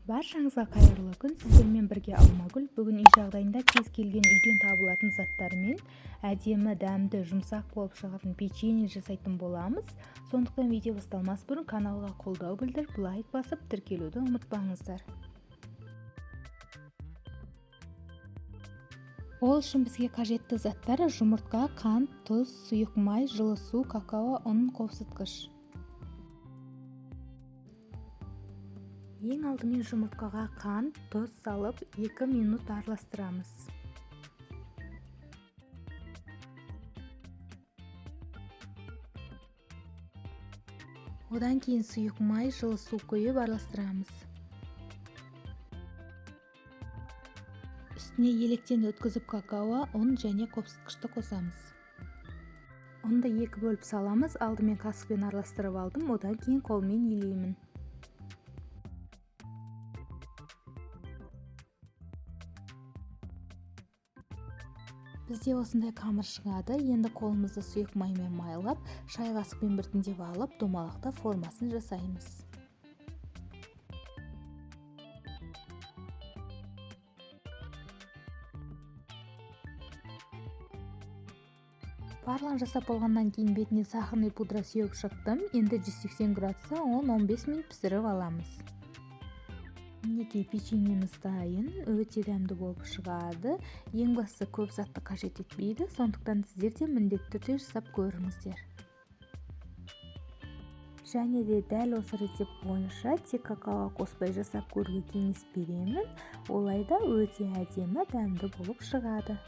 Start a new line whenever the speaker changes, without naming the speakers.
Баршаңызға қайырлы күн. Сіздермен бірге Алмагүл. Бүгін үй жағдайында кез келген үйден табылатын заттармен әдемі, дәмді, жұмсақ болып шығатын печенье жасайтын боламыз. Сондықтан видео басталмас бұрын каналға қолдау білдіріп, лайк басып, тіркелуді ұмытпаңыздар. Ол үшін бізге қажетті заттар: жұмыртқа, қант, тұз, сұйық май, жылы су, какао, ұн, қоқсытқыш. Ең алдымен жұмыртқаға қант, тұз салып 2 минут араластырамыз. Одан кейін сұйық май, жылы су құйып араластырамыз. Үстіне електен өткізіп какао, ұн және қоқсытқышты қосамыз. Ұнды 2 бөліп саламыз. Алдымен қасықпен араластырып алдым, одан кейін қолмен илеймін. Бізде осындай қамыр шығады. Енді қолымызды сұйық маймен майлап, шай қасықпен біртіндеп алып, домалақта формасын жасаймыз. Барлығын жасап болғаннан кейін бетіне сахарный пудра сеуіп шықтым. Енді 180 градуста 10-15 минут пісіріп аламыз. Мінекей, печеньеміз дайын, өте дәмді болып шығады. Ең бастысы көп затты қажет етпейді, сондықтан сіздер де міндетті түрде жасап көріңіздер. Және де дәл осы рецепт бойынша тек какао қоспай жасап көруге кеңес беремін. Олайда өте әдемі, дәмді болып шығады.